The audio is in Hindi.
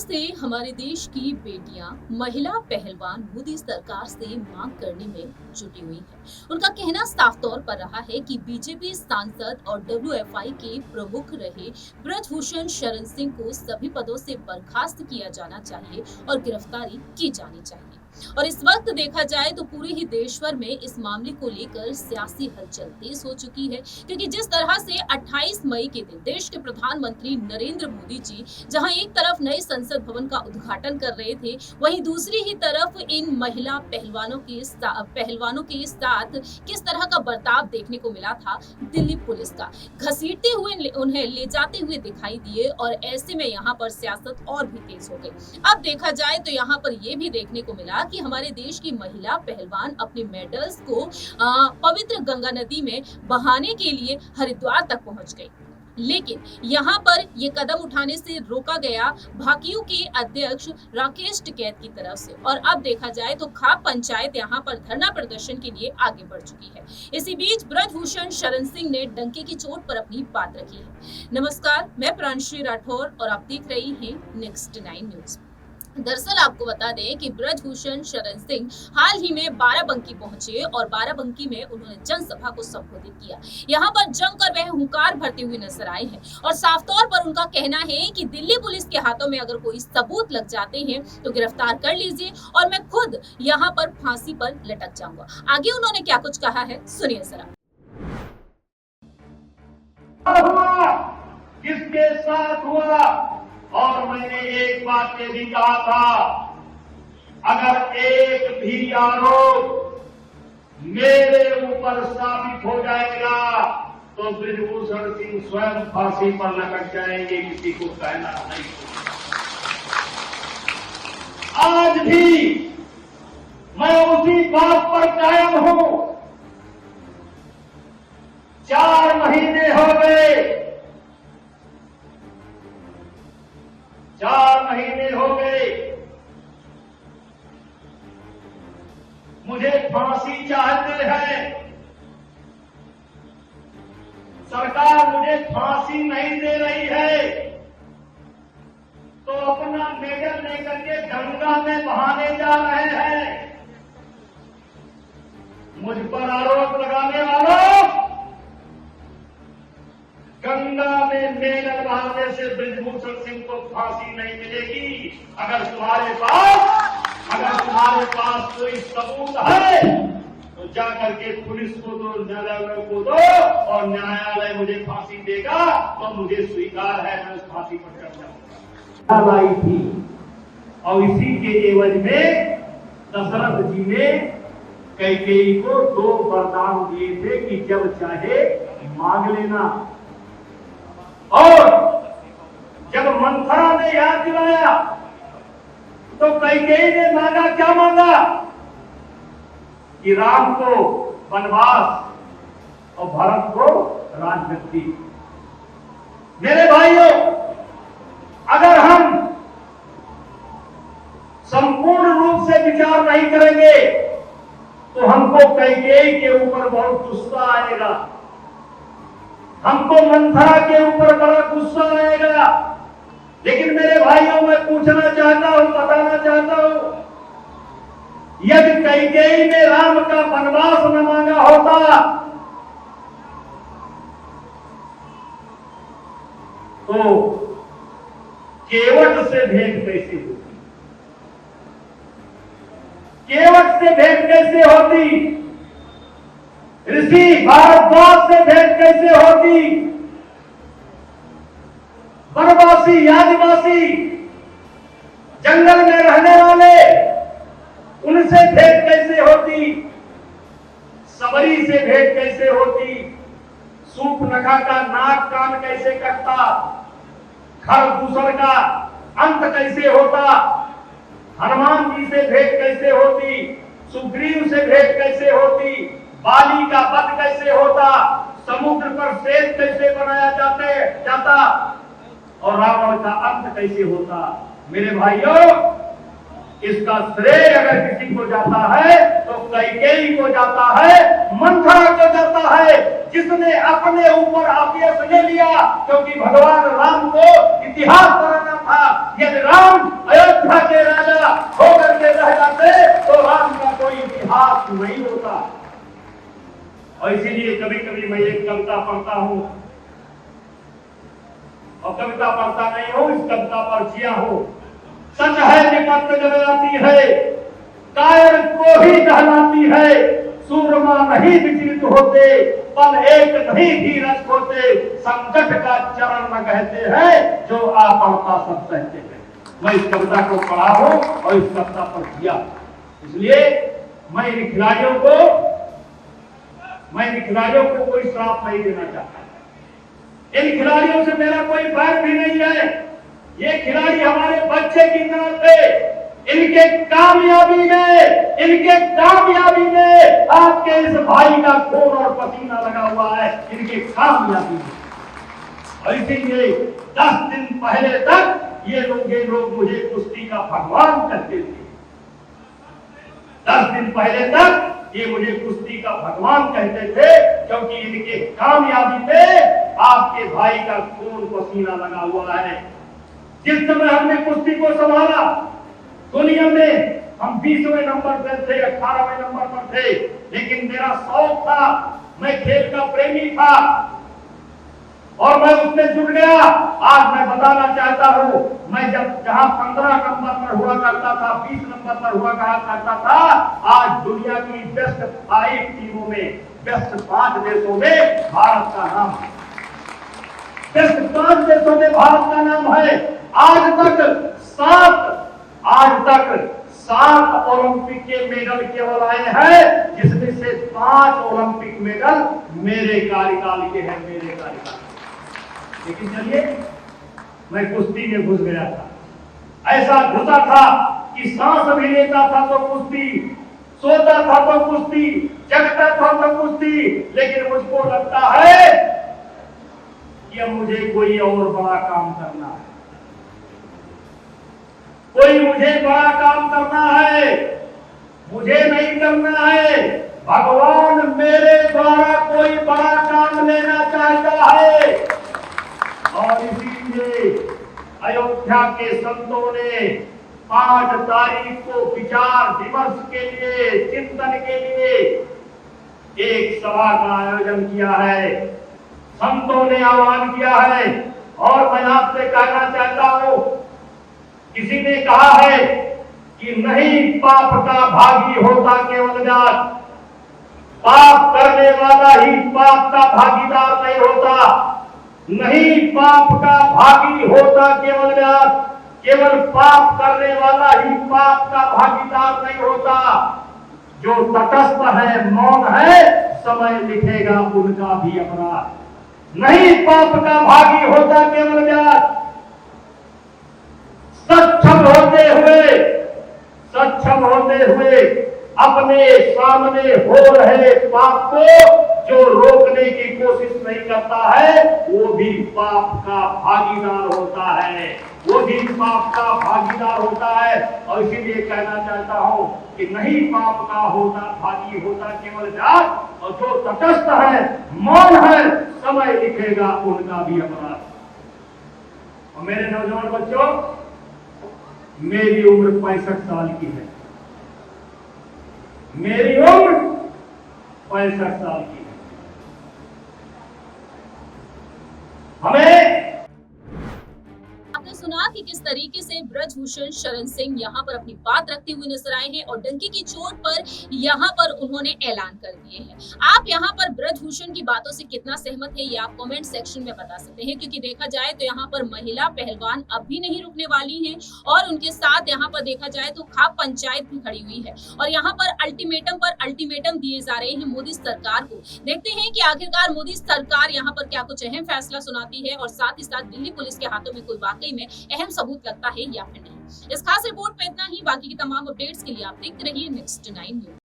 से हमारे देश की बेटियां महिला पहलवान मोदी सरकार से मांग करने में जुटी हुई है। उनका कहना साफ तौर पर रहा है कि बीजेपी सांसद और डब्ल्यूएफआई के प्रमुख रहे ब्रजभूषण शरण सिंह को सभी पदों से बर्खास्त किया जाना चाहिए और गिरफ्तारी की जानी चाहिए। और इस वक्त देखा जाए तो पूरे ही देश भर में इस मामले को लेकर सियासी हलचल तेज हो चुकी है, क्योंकि जिस तरह से 28 मई के दिन देश के प्रधानमंत्री नरेंद्र मोदी जी जहां एक तरफ नए संसद भवन का उद्घाटन कर रहे थे, वहीं दूसरी ही तरफ इन महिला पहलवानों के साथ किस तरह का बर्ताव देखने को मिला था दिल्ली पुलिस का। घसीटते हुए उन्हें ले जाते हुए दिखाई दिए और ऐसे में यहाँ पर सियासत और भी तेज हो गई। अब देखा जाए तो यहाँ पर यह भी देखने को मिला कि हमारे देश की महिला पहलवान अपने मेडल्स को पवित्र गंगा नदी में बहाने के लिए हरिद्वार तक पहुंच गई, लेकिन यहाँ पर ये कदम उठाने से रोका गया भाकियू के अध्यक्ष राकेश टिकैत की तरफ से। और अब देखा जाए तो खाप पंचायत यहाँ पर धरना प्रदर्शन के लिए आगे बढ़ चुकी है। इसी बीच ब्रजभूषण शरण सिंह ने डंके की चोट पर अपनी बात रखी है। नमस्कार, मैं प्रांशु राठौर और आप देख रही हैं नेक्स्ट 9 न्यूज। दरअसल आपको बता दें कि ब्रजभूषण शरण सिंह हाल ही में बाराबंकी पहुंचे और बाराबंकी में उन्होंने जनसभा को संबोधित किया। यहाँ पर जमकर वह हुंकार भरते हुए नजर आए हैं और साफ तौर पर उनका कहना है कि दिल्ली पुलिस के हाथों में अगर कोई सबूत लग जाते हैं तो गिरफ्तार कर लीजिए और मैं खुद यहाँ पर फांसी पर लटक जाऊंगा। आगे उन्होंने क्या कुछ कहा है, सुनिए जरा। किसके साथ हुआ? और मैंने एक बात ये भी कहा था, अगर एक भी आरोप मेरे ऊपर साबित हो जाएगा तो ब्रजभूषण सिंह स्वयं फांसी पर लटक जाएंगे, किसी को कहना नहीं। आज भी मैं उसी बात पर कायम हूं। 4 महीने हो गए, 4 महीने हो गए मुझे फांसी चाहते हैं। सरकार मुझे फांसी नहीं दे रही है तो अपना मेडल लेकर के गंगा में बहाने जा रहे हैं। मुझ पर आरोप लगाने वालों, गंगा में मेडल बहाने से ब्रजभूषण सिंह को फांसी नहीं मिलेगी। अगर तुम्हारे पास कोई सबूत है तो जाकर के पुलिस को दो, न्यायालय को दो और न्यायालय मुझे फांसी देगा तो मुझे स्वीकार है, मैं उस फांसी पर चढ़ जाऊंगा। आई थी और इसी के एवज में दशरथ जी ने कैकेयी को 2 वरदान दिए थे कि जब चाहे मांग लेना। और जब मंथरा ने याद दिलाया तो कैकेयी ने मांगा, क्या मांगा? कि राम को वनवास और भरत को राजगद्दी। मेरे भाइयों, अगर हम संपूर्ण रूप से विचार नहीं करेंगे तो हमको कैकेयी के ऊपर बहुत गुस्सा आएगा, हमको मंथरा के ऊपर बड़ा गुस्सा आएगा। लेकिन मेरे भाइयों, मैं पूछना चाहता हूं, बताना चाहता हूं, यदि कैकेयी ने राम का वनवास न मांगा होता तो केवट से भेंट कैसे होती? केवट से भेंट कैसे होती? ऋषि भारद्वाज से भेंट कैसे होती? वनवासी, आदिवासी, जंगल में रहने वाले, उनसे भेंट कैसे होती? सबरी से भेंट कैसे होती? सूर्पनखा का नाक कान कैसे कटता? खरदूषण का अंत कैसे होता? हनुमान जी से भेंट कैसे होती? सुग्रीव से भेंट कैसे होती? बाली का वध कैसे होता? समुद्र पर सेतु कैसे बनाया जाता और रावण का अंत कैसे होता? मेरे भाइयों, इसका श्रेय अगर किसी को जाता है तो कैकेयी को जाता है, मंथरा को जाता है, किसने अपने ऊपर आदेश ले लिया, क्योंकि भगवान राम को इतिहास बनाना था। यदि राम अयोध्या के राजा होकर के रह जाते तो राम का कोई इतिहास नहीं होता। और इसीलिए कभी कभी मैं एक कविता पढ़ता हूं, और कविता पढ़ता नहीं हूं, इस कविता पर जिया हूं। सच है विपत्त जब आती है, कायर को ही दहलाती है, सूरमा नहीं विचलित होते, पल एक नहीं धीरज होते, संकट का चरण न कहते हैं, जो आपदा सब सहते हैं। मैं इस कविता को पढ़ा हूं और इस कविता पर जिया। इसलिए मैं इन खिलाड़ियों को कोई श्राप नहीं देना चाहता। इन खिलाड़ियों से मेरा कोई बैर भी नहीं है। ये खिलाड़ी हमारे बच्चे की तरह थे। इनके कामयाबी में आपके इस भाई का खून और पसीना लगा हुआ है, इनके कामयाबी में। और इसीलिए 10 दिन पहले तक ये लोग मुझे कुश्ती का भगवान कहते थे। 10 दिन पहले तक ये मुझे कुश्ती का भगवान कहते थे, क्योंकि इनके कामयाबी में आपके भाई का खून पसीना लगा हुआ है। जिस समय हमने कुश्ती को संभाला, दुनिया में हम 20वें नंबर पर थे, 18वें नंबर पर थे, लेकिन मेरा शौक था, मैं खेल का प्रेमी था और मैं उसमें जुड़ गया। आज मैं बताना चाहता हूं, मैं जहां 15 नंबर पर हुआ करता था, 20 नंबर पर हुआ करता था, आज दुनिया की बेस्ट 5 टीमों में, बेस्ट 5 देशों में भारत का नाम है। बेस्ट 5 देशों में भारत का नाम है। आज तक 7 ओलंपिक के मेडल केवल आए हैं, जिसमें से 5 ओलंपिक मेडल मेरे कार्यकाल के हैं, मेरे कार्यकाल। लेकिन चलिए, मैं कुश्ती में घुस गया था। ऐसा घुसा था कि सांस भी लेता था तो कुश्ती, सोता था तो कुश्ती, जगता था तो कुश्ती। लेकिन मुझको लगता है कि अब मुझे कोई और बड़ा काम करना है, कोई मुझे बड़ा काम करना है। मुझे नहीं करना है, भगवान मेरे द्वारा कोई बड़ा काम लेना चाहता है। और इसीलिए अयोध्या के संतों ने 5 तारीख को विचार विमर्श के लिए, चिंतन के लिए एक सभा का आयोजन किया है। संतों ने आह्वान किया है और मैं आपसे कहना चाहता हूं, किसी ने कहा है कि नहीं, पाप का भागी होता केवल व्यास। पाप करने वाला ही पाप का भागीदार नहीं होता। नहीं, पाप का भागी होता केवल व्यास। केवल पाप करने वाला ही पाप का भागीदार नहीं होता। जो तटस्थ है, मौन है, समय लिखेगा उनका भी अपराध। नहीं, पाप का भागी होता केवल व्यास। सक्षम होते हुए अपने सामने हो रहे पाप को जो रोकने की कोशिश नहीं करता है, वो भी पाप का भागीदार होता है, वो भी पाप का भागीदार होता है। और इसीलिए कहना चाहता हूं कि नहीं, पाप का भागी होता केवल व्यास, और जो तटस्थ है, मौन है, समय लिखेगा उनका भी अपराध। और मेरे नौजवान बच्चों, मेरी उम्र 65 साल की है। मेरी उम्र 65 साल की है। हमें आपने सुना कि किस तरीके से ब्रजभूषण शरण सिंह यहाँ पर अपनी बात रखते हुए नजर आए हैं और डंकी की चोट पर यहाँ पर उन्होंने ऐलान कर दिए हैं। आप यहाँ पर ब्रजभूषण की बातों से कितना सहमत है, ये आप कमेंट सेक्शन में बता सकते हैं, क्योंकि देखा जाए तो यहाँ पर महिला पहलवान अब भी नहीं रुकने वाली हैं और उनके साथ यहाँ पर देखा जाए तो खाप पंचायत भी खड़ी हुई है और यहाँ पर अल्टीमेटम दिए जा रहे हैं मोदी सरकार को। देखते हैं कि आखिरकार मोदी सरकार यहाँ पर क्या कुछ अहम फैसला सुनाती है और साथ ही साथ दिल्ली पुलिस के हाथों में कोई वाकई में अहम सबूत लगता है या फिर नहीं। इस खास रिपोर्ट में इतना ही। बाकी की तमाम अपडेट्स के लिए आप देखते रहिए Next 9 न्यूज।